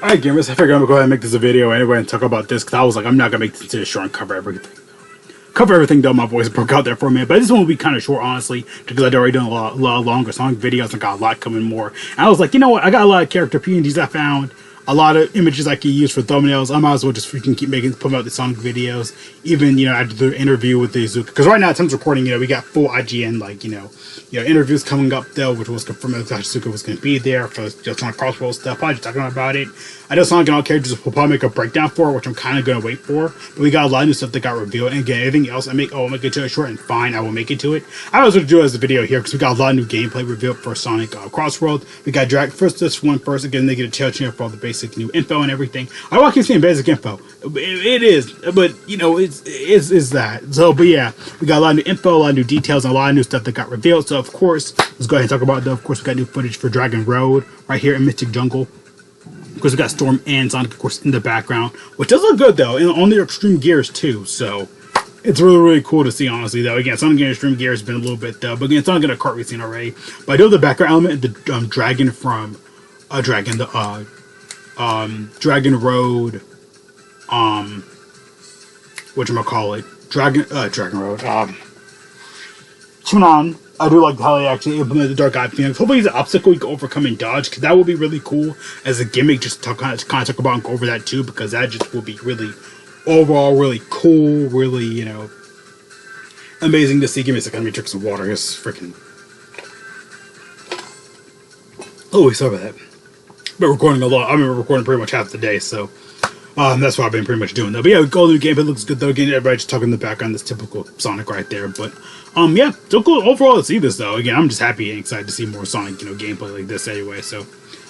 Alright gamers, I figured I'm gonna go ahead and make this a video anyway and talk about this because I was like, I'm not gonna make this into a short and cover everything. Cover everything though, my voice broke out there for a minute, but this one will be kind of short honestly because I'd already done a lot longer Sonic videos and got a lot coming more. And I was like, you know what, I got a lot of character PNGs I found, a lot of images I can use for thumbnails. I might as well just freaking keep putting out the Sonic videos, even, you know, after the interview with the Iizuka. Because right now, at time's recording, you know, we got full IGN, like, you know, interviews coming up though, which was confirmed that Iizuka was going to be there for just Sonic Crossroads stuff. Probably just talking about it. I know Sonic and all characters will probably make a breakdown for it, which I'm kind of going to wait for. But we got a lot of new stuff that got revealed. And again, anything else I'll make it to it short and fine, I will make it to it. I was going to do it as a video here because we got a lot of new gameplay revealed for Sonic Crossroads. We got this one first. Again, they get a chance for all the basic new info and everything. I don't keep saying basic info. It is, but you know, it's that. So, but yeah, we got a lot of new info, a lot of new details, and a lot of new stuff that got revealed. So, of course, let's go ahead and talk about it. Of course, we got new footage for Dragon Road right here in Mystic Jungle. Of course, we got Storm and Sonic, of course, in the background, which does look good though, and on their extreme gears too. So, it's really cool to see, honestly, though. Again, Sonic and Extreme Gear has been a little bit, though. But again, Sonic got a kart racing already. But I do have the background element, the dragon from Dragon Road, whatchamacallit, Dragon Road, Chunan. I do like how they actually implemented the Dark Eye Phoenix. Hopefully it's an obstacle you can overcome and dodge, because that would be really cool as a gimmick, just to kind of talk about and go over that too, because that just will be really, overall, really cool, really, you know, amazing to see. Give me a second, let me drink some water. It's freaking... Oh, sorry about that. Been recording a lot. I've been recording pretty much half the day, so that's what I've been pretty much doing though. But yeah, all the new gameplay looks good though. Again, everybody just talking in the background, this typical Sonic right there. But yeah, still cool overall to see this though. Again, I'm just happy and excited to see more Sonic, you know, gameplay like this anyway. So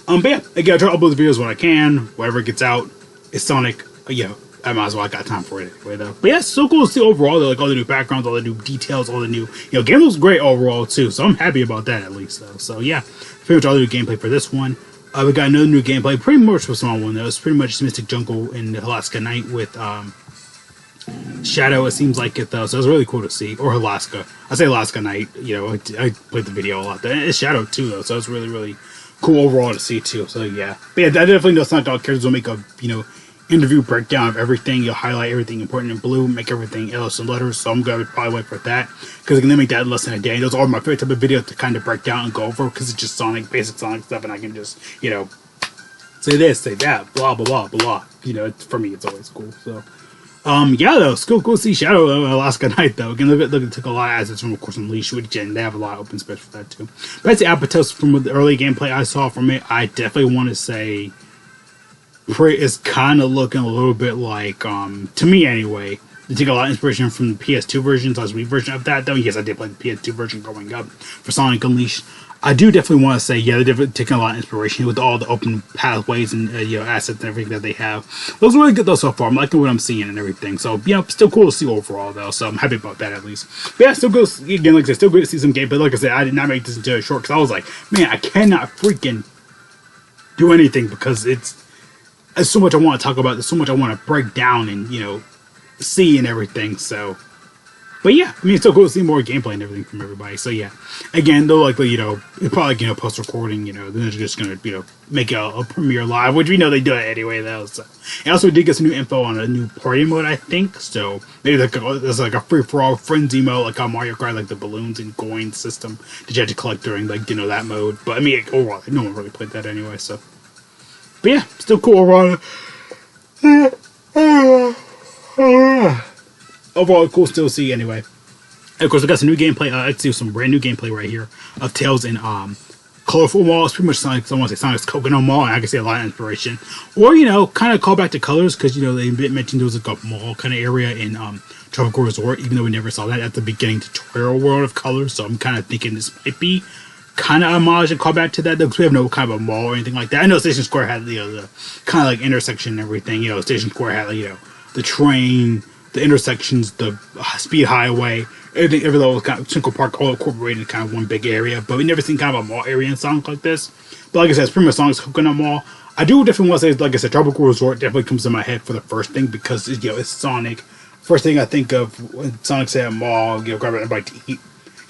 but yeah, again, I try to upload the videos when I can, whatever gets out. It's Sonic, you know, I might as well, I got time for it anyway though. But yeah, it's so cool to see overall though, like all the new backgrounds, all the new details, all the new, you know, game looks great overall too. So I'm happy about that at least though. So yeah, pretty much all the new gameplay for this one. We got another new gameplay, pretty much a small one though. It's pretty much Mystic Jungle in Alaska Night with Shadow, it seems like it though, so it's really cool to see. Or Alaska. I say Alaska Night, you know, I played the video a lot. It's Shadow too though, so it's really, really cool overall to see too. So yeah. But yeah, I definitely know Sonic Dog characters will make a, you know, interview breakdown of everything. You'll highlight everything important in blue, make everything else in letters, so I'm gonna probably wait for that because I can make that less than a day. Those are my favorite type of videos to kind of break down and go over because it's just Sonic, basic Sonic stuff, and I can just, you know, say this, say that, blah blah blah blah. You know, for me it's always cool. So yeah though, it's cool to see Shadow Alaska Night though. Again, look, it took a lot of assets from, of course, Unleashed, which and they have a lot of open space for that too. But that's the Apotheosis from the early gameplay I saw from it. I definitely want to say is kind of looking a little bit like, to me anyway, they take a lot of inspiration from the PS2 version, / Wii version of that, though. Yes, I did play the PS2 version growing up for Sonic Unleashed. I do definitely want to say, yeah, they're definitely taking a lot of inspiration with all the open pathways and, you know, assets and everything that they have. Looks really good, though, so far. I'm liking what I'm seeing and everything. So, you know, still cool to see overall, though, so I'm happy about that, at least. But yeah, still good, again, like I said, still good to see some gameplay. Like I said, I did not make this into a short, because I was like, man, I cannot freaking do anything, because there's so much I want to talk about. There's so much I want to break down and, you know, see and everything. So, but yeah, I mean, it's so cool to see more gameplay and everything from everybody. So yeah, again, they'll likely, you know, probably, you know, post recording, you know, then they're just gonna, you know, make a premiere live, which we know they do it anyway though. So, and also we did get some new info on a new party mode, I think. So maybe there's like a free for all frenzy mode, like on Mario Kart, like the balloons and coins system that you had to collect during, like, you know, that mode. But I mean, overall, no one really played that anyway. So. But yeah, still cool overall. Overall, cool still to see anyway. And of course, I got some new gameplay. Let's see some brand new gameplay right here of Tails in Colorful Mall. It's pretty much Sonic. I want to say Sonic's Coconut Mall, and I can see a lot of inspiration. Or, you know, kind of call back to Colors, because, you know, they mentioned there was like a mall kind of area in Tropical Resort, even though we never saw that at the beginning tutorial world of Colors. So I'm kind of thinking this might be kind of homage and call back to that, because we have no kind of a mall or anything like that. I know Station Square had, you know, the kind of like intersection and everything. You know, Station Square had, like, you know, the train, the intersections, the speed highway, everything. Every little kind of Central Park all incorporated kind of one big area. But we never seen kind of a mall area in Sonic like this. But like I said, it's pretty much Sonic's Coconut Mall. I do definitely want to say, like I said, Tropical Resort definitely comes to my head for the first thing, because, you know, it's Sonic. First thing I think of when Sonic say a mall, you know, grab a bite to eat.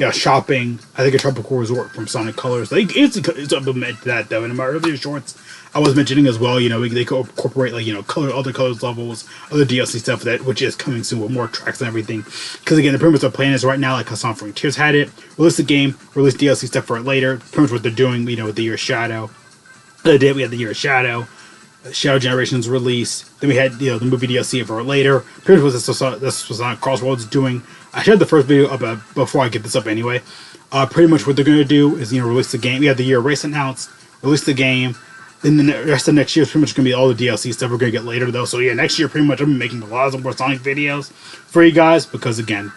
yeah, shopping. I think a tropical resort from Sonic Colors. It's implement that though. And in my earlier shorts, I was mentioning as well. You know, they could incorporate like other colors levels, other DLC stuff that which is coming soon with more tracks and everything. Because again, the premise of playing is right now like how Sonic Frontiers had it. Release the game, release DLC stuff for it later. Pretty much what they're doing. You know, with the Year of Shadow. The day we had the Year of Shadow. Shadow Generations release. Then we had the movie DLC for it later. Pretty much this was on Crossroads doing. I shared the first video up before I get this up anyway. Pretty much what they're going to do is release the game. We have the Year of Race announced, release the game. Then the rest of next year is pretty much going to be all the DLC stuff we're going to get later though. So yeah, next year pretty much I'm making a lot of more Sonic videos for you guys because again,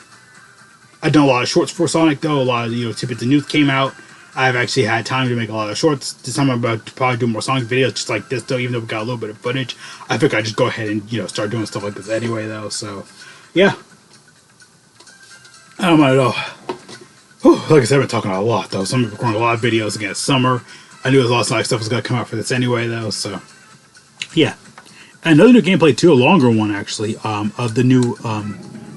I've done a lot of shorts for Sonic though. A lot of tidbits and news came out. I've actually had time to make a lot of shorts. This time I'm about to probably do more Sonic videos just like this though, even though we got a little bit of footage. I think I just go ahead and start doing stuff like this anyway though. So yeah. I don't mind at all. Whew, like I said, I've been talking a lot though. So I'm recording a lot of videos again. It's summer. I knew a lot of Sonic stuff was going to come out for this anyway though. So yeah. Another new gameplay too, a longer one actually, of the new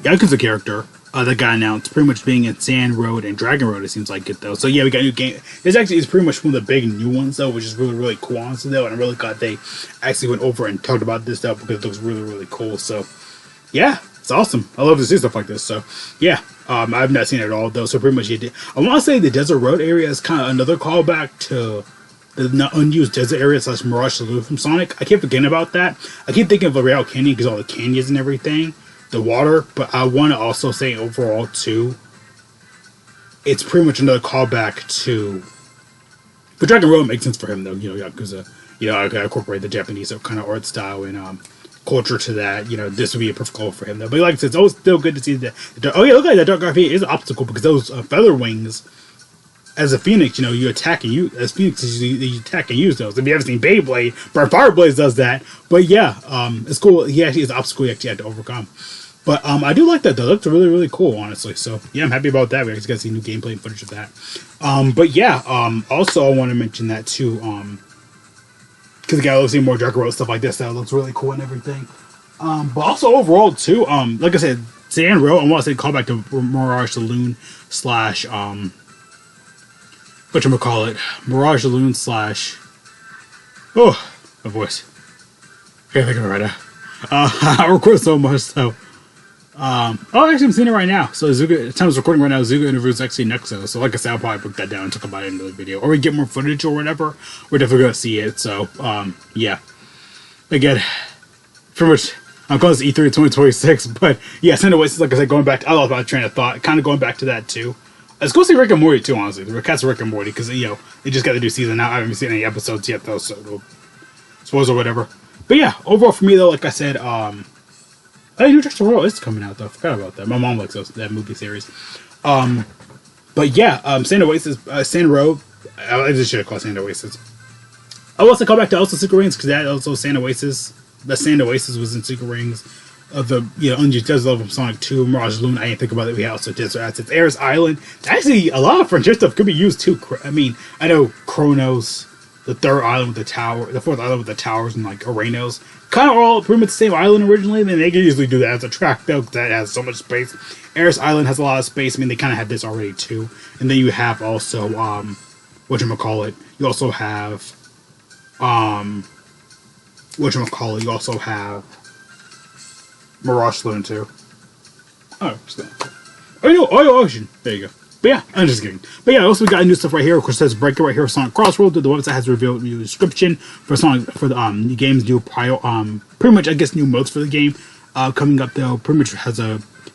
Yakuza character. That got announced, pretty much being in Sand Road and Dragon Road, it seems like it though. So yeah, we got a new game. It's pretty much one of the big new ones though, which is really, really cool honestly though. And I'm really glad they actually went over and talked about this stuff because it looks really, really cool. So yeah, it's awesome. I love to see stuff like this. So yeah, I've not seen it at all though. So pretty much I want to say the Desert Road area is kind of another callback to the unused desert area / Mirage Saloon from Sonic. I keep forgetting about that. I keep thinking of L'Oreal Canyon because all the canyons and everything. The water, but I want to also say overall too, it's pretty much another callback to. But Dragon Road makes sense for him though, Yakuza. I incorporate the Japanese kind of art style and culture to that. This would be a perfect goal for him though. But like I said, it's always still good to see that. Oh yeah, look at that Dark Garfield is an obstacle because those feather wings. As a Phoenix, you attack and use as Phoenix, you attack and use those. If you haven't seen Beyblade, but Fire Blaze does that. But yeah, it's cool. He actually is an obstacle you actually had to overcome. But I do like that though. It looks really, really cool, honestly. So yeah, I'm happy about that. We actually got to see new gameplay and footage of that. But yeah, also I want to mention that too. Because again, I love seeing more Dragon Road stuff like this. That looks really cool and everything. But also overall too, like I said, Sand Road. I want to say call back to Mirage Saloon / whatchamacallit, Mirage Saloon / oh, my voice. Can't think of it right now. I record so much, so. Actually, I'm seeing it right now. So, Zuga, at the time I was recording right now, Zuga interviews actually Nexo. So, like I said, I'll probably book that down and talk about it in another video. Or we get more footage or whatever. We're definitely going to see it. So, yeah. Again, pretty much, I'm calling this E3 2026. But, yeah, Sand Oasis, like I said, going back to, I love my train of thought. Kind of going back to that, too. Let's go see Rick and Morty too, honestly. The cats of Rick and Morty, because they just got the new season out. I haven't seen any episodes yet though, so spoilers or whatever. But yeah, overall for me though, like I said, New Jackson Royal is coming out though. I forgot about that. My mom likes that movie series. But yeah, Sand Oasis, Sand Road. I just should have called Sand Oasis. I want to call back to also Secret Rings because that also Sand Oasis. The Sand Oasis was in Secret Rings. Of the Unused Desert level from Sonic 2, Mirage Saloon. I didn't think about it. We also Desert Assets, Ares Island. Actually, a lot of Frontier stuff could be used too. I mean, I know Kronos, the third island with the tower, the fourth island with the towers and like Aranos, kind of all pretty much the same island originally. I mean, they could easily do that as a track though, because that has so much space. Ares Island has a lot of space. I mean, they kind of had this already too. And then you have also whatchamacallit. You also have whatchamacallit. You also have Mirage Saloon too. Oh, Ocean. There you go. But yeah, I'm just kidding. But yeah, also we got new stuff right here. Of course, it says Breaker right here. Sonic Crossroads. The website has revealed new description for Sonic for the new game's new pretty much I guess new modes for the game coming up though. Pretty much has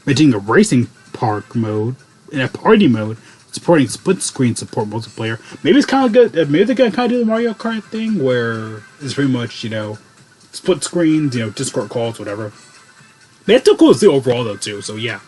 mentioning a racing park mode and a party mode supporting split screen support multiplayer. Maybe it's kind of good. Maybe they're gonna kind of do the Mario Kart thing where it's pretty much split screens, Discord calls, whatever. But it's still cool to see overall, though, too. So, yeah.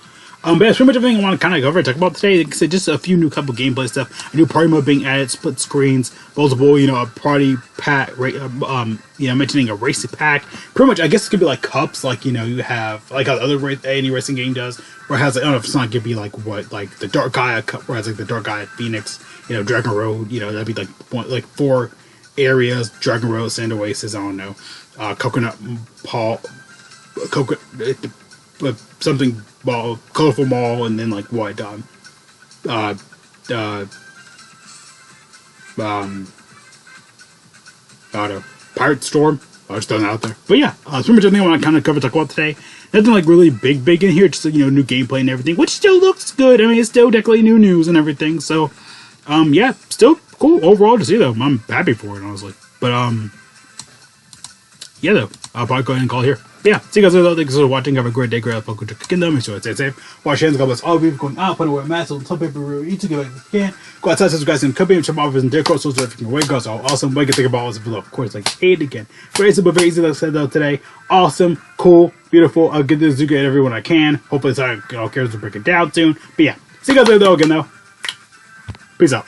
But that's pretty much everything I want to kind of cover and talk about today. Like I said, just a few new couple gameplay stuff. A new party mode being added, split screens, multiple, a party pack, mentioning a racing pack. Pretty much, I guess it could be like cups, like, you have, like how the other any racing game does, where it has, like, I don't know if it's not going to be like the Dark Gaia cup, where it has, like, the Dark Gaia Phoenix, Dragon Road, that'd be like 4 areas, Dragon Road, Sand Oasis, I don't know, Coconut Paul. Something ball, colorful mall, and then like what uh, uh, I don't know, Pirate Storm. I was throwing that out there. But yeah, that's pretty much everything I want to kind of cover, talk about today. Nothing like really big in here, just new gameplay and everything, which still looks good. I mean, it's still definitely new news and everything. So, yeah, still cool overall to see though. I'm happy for it, honestly. But yeah, though, I'll probably go ahead and call it here. But yeah, see you guys later. Thanks for watching. Have a great day, great welcome to Kingdom. Make sure to stay safe. Wash your hands. God bless all of you. Going out, put away a mask, on top paper, eat together if you can. Go outside, subscribe guys in the company, check offers and dear course, those are way goes all awesome. What you can think about all below. Of course, like hate again. Very simple, very easy, like I said though today. Awesome, cool, beautiful. I'll get this to everyone I can. Hopefully, it's all cares to break it down soon. But yeah, see you guys later though again though. Peace out.